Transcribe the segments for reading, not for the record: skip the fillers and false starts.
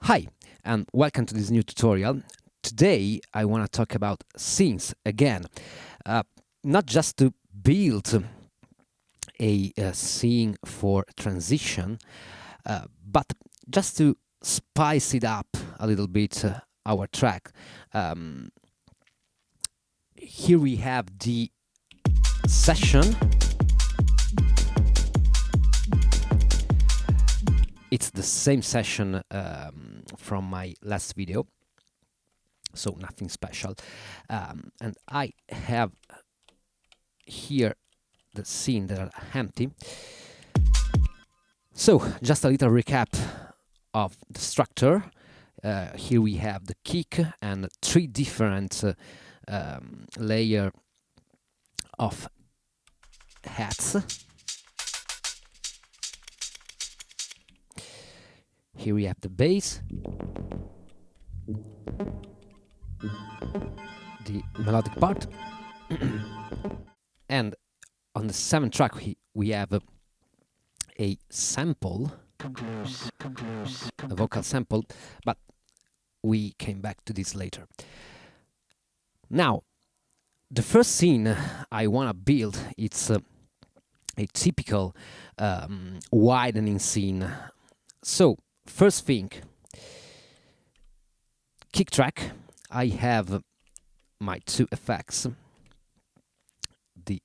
Hi, and welcome to this new tutorial. Today I want to talk about scenes again. Not just to build a scene for transition, but just to spice it up a little bit, our track. Here we have the session. It's the same session from my last video, so nothing special. And I have here the scene that are empty. So just a little recap of the structure. Here we have the kick and three different layer of hats. Here we have the bass, the melodic part, and on the 7th track we have a sample, a vocal sample, but we came back to this later. Now, the first scene I want to build, it's a typical widening scene. So, first thing, kick track. I have my two effects. The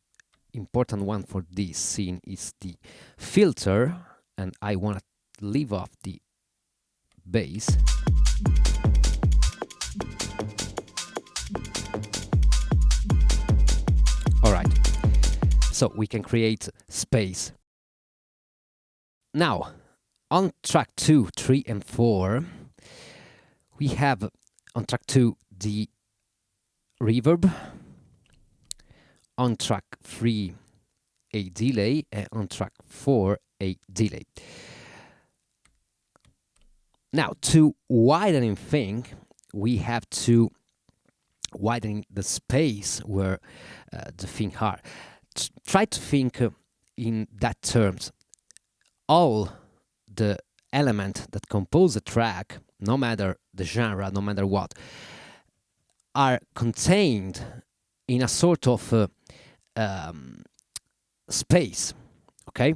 important one for this scene is the filter, and I want to leave off the bass. Alright, so we can create space. Now, on track 2, 3 and 4, we have on track 2 the reverb, on track 3 a delay, and on track 4 a delay. Now, to widening thing, we have to widen the space where the thing are. Try to think in that terms. All the element that compose a track, no matter the genre, no matter what, are contained in a sort of space, okay?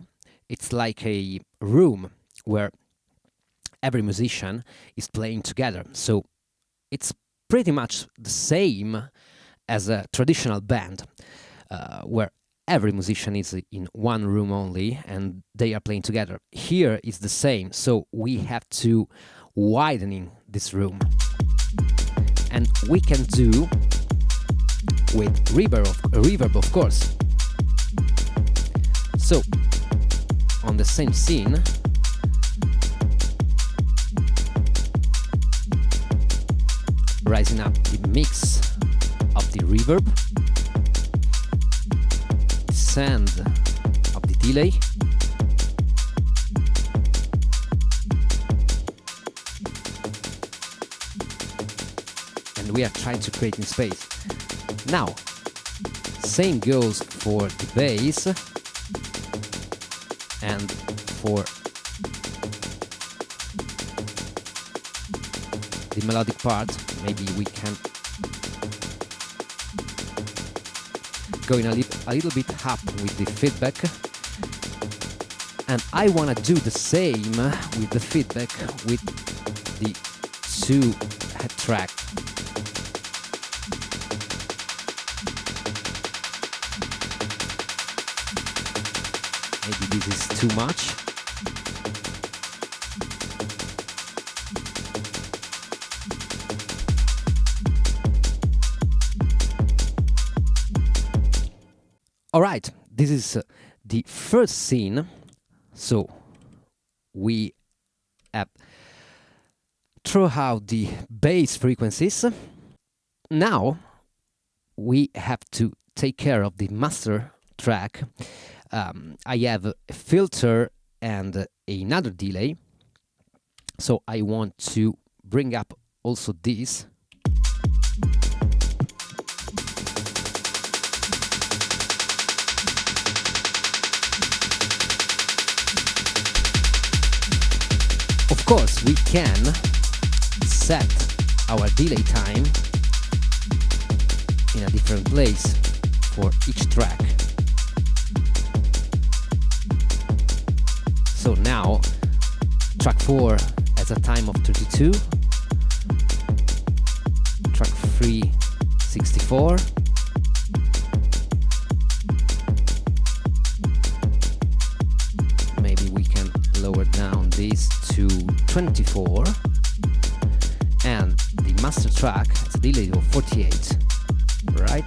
It's like a room where every musician is playing together. So it's pretty much the same as a traditional band, where every musician is in one room only and they are playing together. Here is the same, so we have to widening this room. And we can do with reverb, of course. So, on the same scene, rising up the mix of the reverb, send of the delay, and we are trying to create in space. Now, same goes for the bass and for the melodic part. Maybe we can going a little bit up with the feedback, and I want to do the same with the feedback with the 2 head track. Maybe this is too much. Alright, this is the first scene, so we have throw out the bass frequencies. Now we have to take care of the master track. I have a filter and another delay, so I want to bring up also this. Of course, we can set our delay time in a different place for each track. So now track 4 has a time of 32, track 3 64, maybe we can lower down this to 24, and the master track has a delay of 48. Right.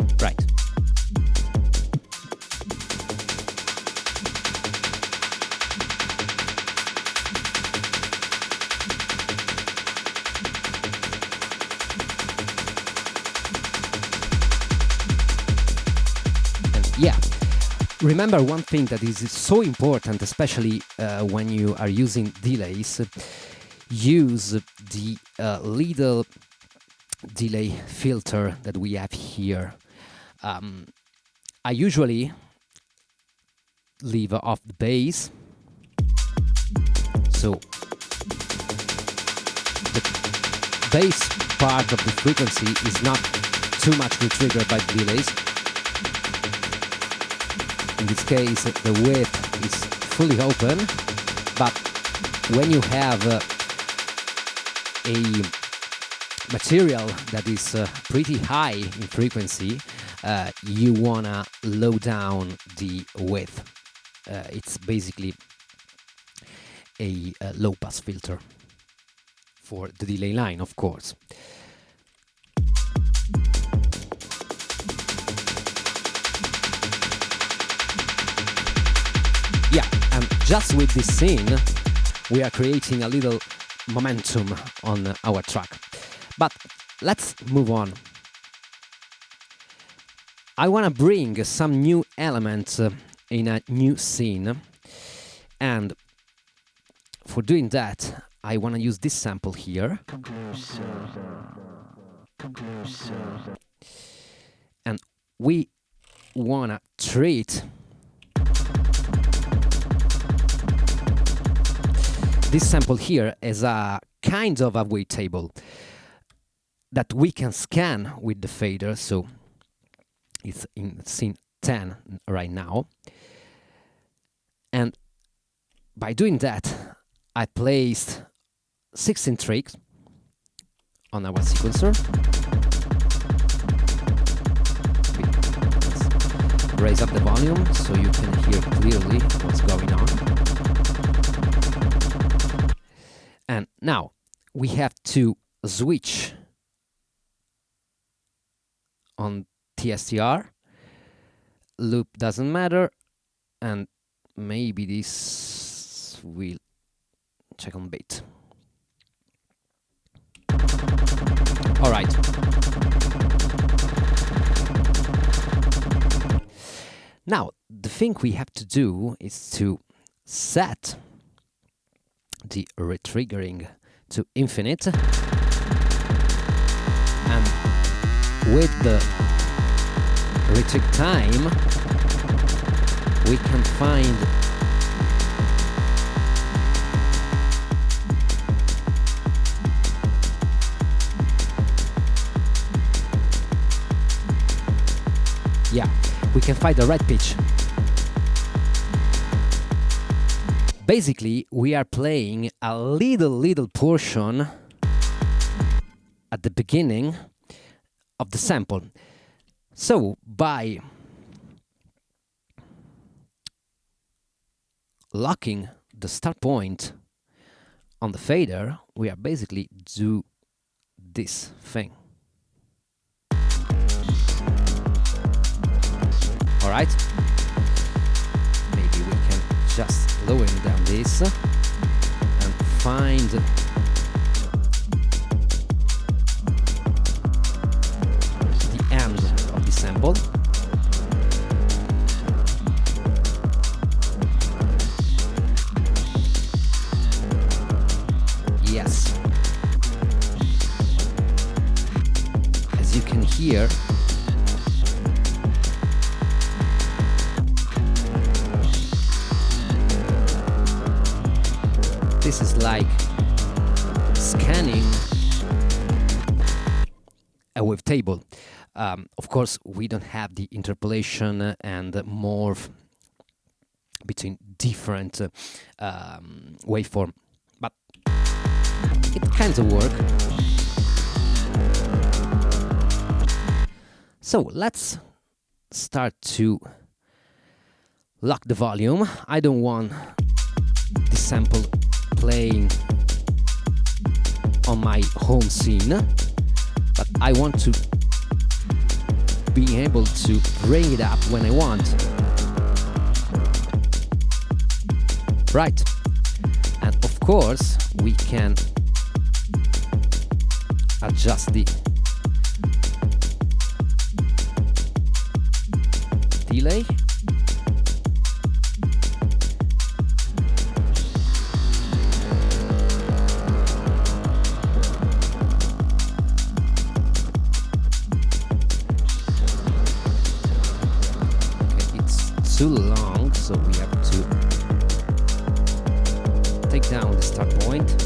Yeah, remember one thing that is so important, especially when you are using delays. Use the little delay filter that we have here. I usually leave off the bass, so the bass part of the frequency is not too much triggered by the delays. In this case, the width is fully open, but when you have a material that is pretty high in frequency, you wanna low down the width. It's basically a low pass filter for the delay line, of course. Yeah, and just with this scene, we are creating a little momentum on our track. But let's move on. I want to bring some new elements in a new scene, and for doing that, I want to use this sample here. And we want to treat this sample here as a kind of a wavetable that we can scan with the fader. So it's in scene 10 right now. And by doing that, I placed 16 tracks on our sequencer. Let's raise up the volume so you can hear clearly what's going on. And now we have to switch on TSTR. Loop doesn't matter, and maybe this will check on bit. All right. Now the thing we have to do is to set the retriggering to infinite, and with the retrig time we can find the right pitch. Basically, we are playing a little portion at the beginning of the sample. So by locking the start point on the fader, we are basically do this thing. All right. Maybe we can just lower down this and find the end of the sample. Yes. As you can hear, this is like scanning a wavetable. Of course, we don't have the interpolation and morph between different waveform, but it kind of work. So let's start to lock the volume. I don't want the sample playing on my home scene, but I want to be able to bring it up when I want. Right. And of course, we can adjust the delay. Too long, so we have to take down the start point.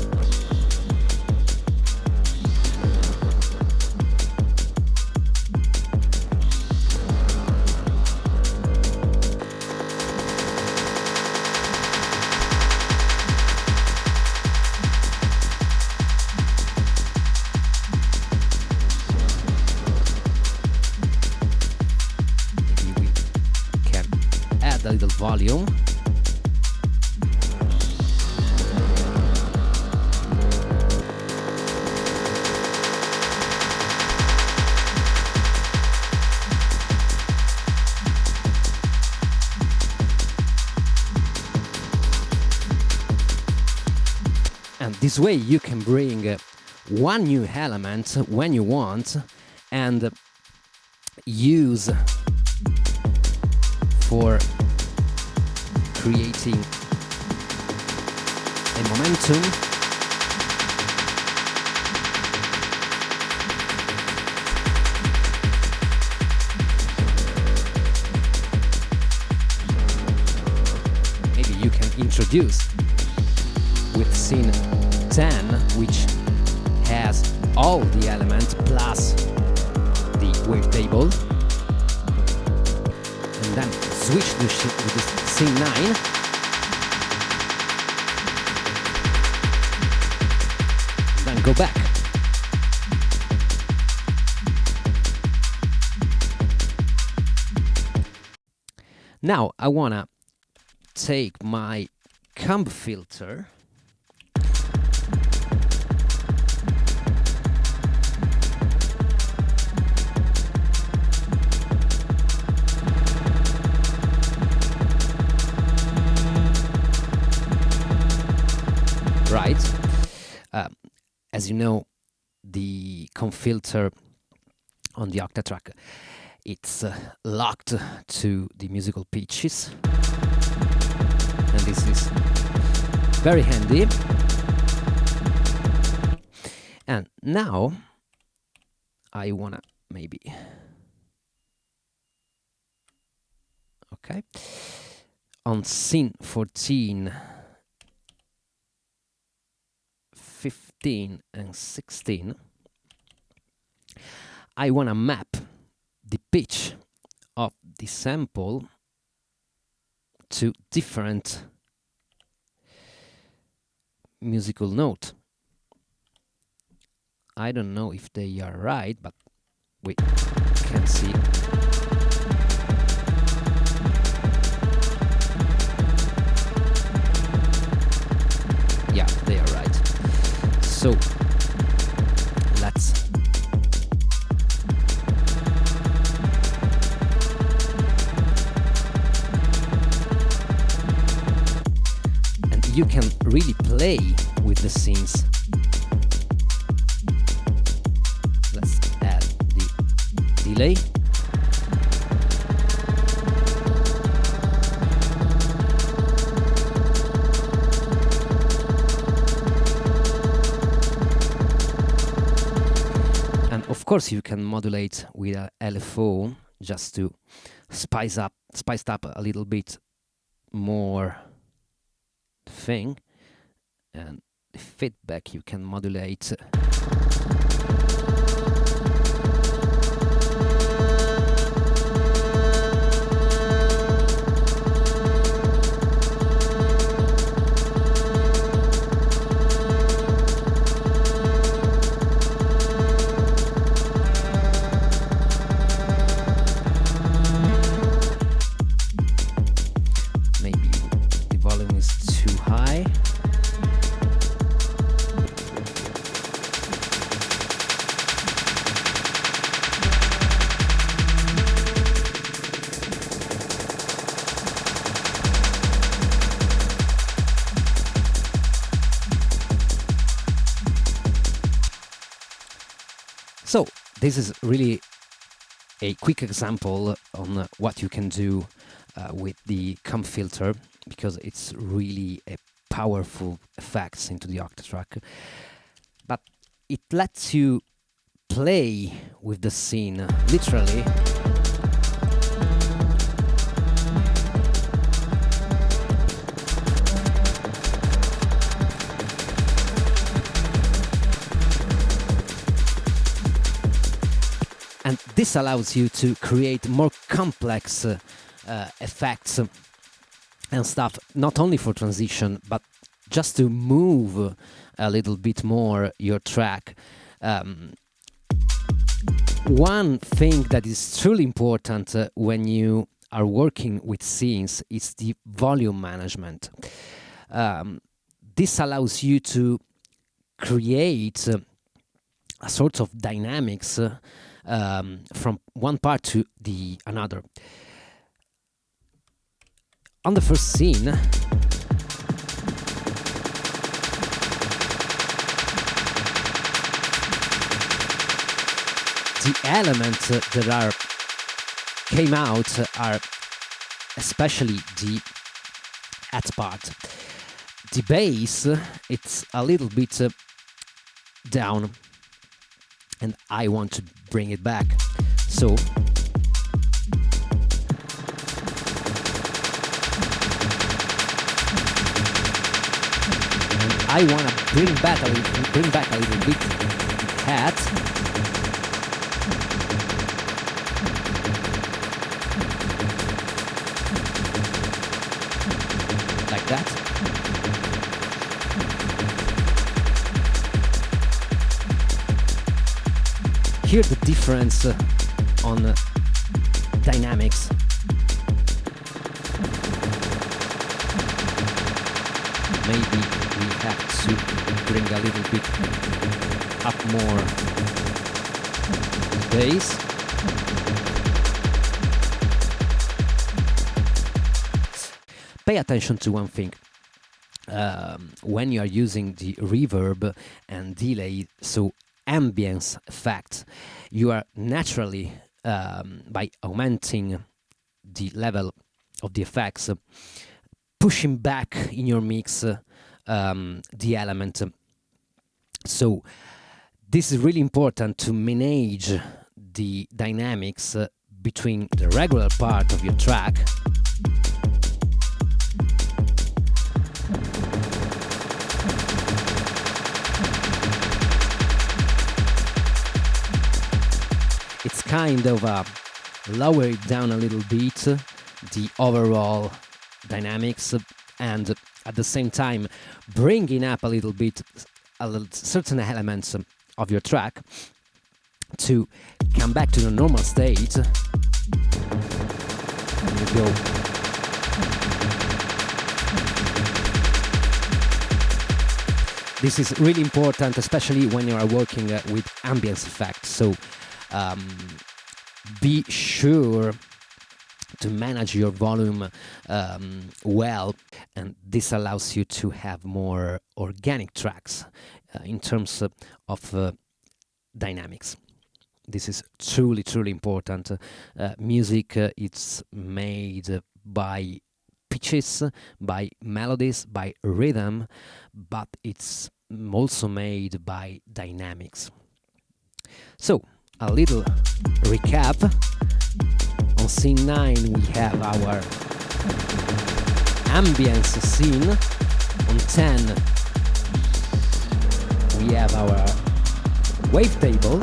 A little volume. And this way you can bring one new element when you want and use for creating a momentum. Maybe you can introduce with scene 10, which has all the elements plus the wavetable, and then switch the with the scene 9. Then go back. Now I wanna take my comb filter right. As you know, the comb filter on the Octatrack, it's locked to the musical pitches, and this is very handy. And now I wanna maybe, okay, on scene 14, 15 and 16, I want to map the pitch of the sample to different musical note. I don't know if they are right, but we can see. Yeah, they are right. So let's and you can really play with the scenes. Let's add the delay. Of course, you can modulate with a LFO just to spice up a little bit more the thing, and the feedback you can modulate So this is really a quick example on what you can do with the comp filter, because it's really a powerful effects into the Octatrack, but it lets you play with the scene literally. And this allows you to create more complex effects and stuff, not only for transition, but just to move a little bit more your track. One thing that is truly important when you are working with scenes is the volume management. This allows you to create a sort of dynamics from one part to the another. On the first scene, the elements that came out are especially the at part. The bass, it's a little bit down, and I want to bring it back. So and I want to bring back a little bit hat. Like that. Hear the difference on dynamics. Maybe we have to bring a little bit up more bass. Pay attention to one thing. When you are using the reverb and delay, so ambience effect, you are naturally, by augmenting the level of the effects, pushing back in your mix the element. So this is really important to manage the dynamics between the regular part of your track it's kind of lower it down a little bit, the overall dynamics, and at the same time bringing up a little bit certain elements of your track to come back to the normal state. And you go. This is really important, especially when you are working with ambience effects. So be sure to manage your volume well, and this allows you to have more organic tracks in terms of dynamics. This is truly, truly important. Music it's made by pitches, by melodies, by rhythm, but it's also made by dynamics. So, a little recap. On scene 9 we have our ambience scene. On 10 we have our wavetable.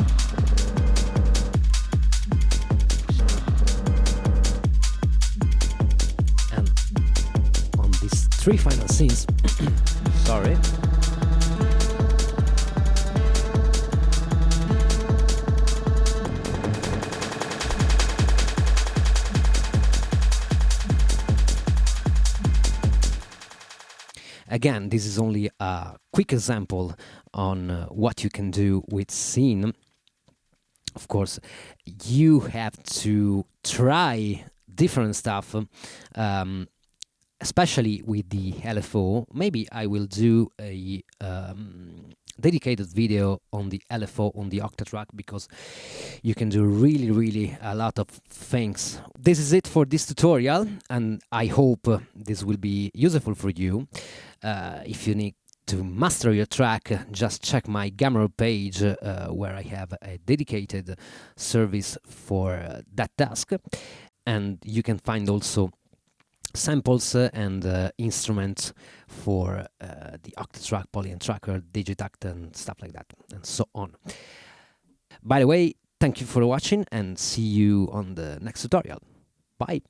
And on these 3 final scenes, sorry, again, this is only a quick example on what you can do with scene. Of course, you have to try different stuff, especially with the LFO. Maybe I will do a dedicated video on the LFO on the Octatrack, because you can do really a lot of things. This is it for this tutorial, and I hope this will be useful for you. If you need to master your track, just check my Gumroad page, where I have a dedicated service for that task, and you can find also samples and instruments for the Octatrack, Polyend Tracker, Digitakt, and stuff like that, and so on. By the way, thank you for watching, and see you on the next tutorial. Bye!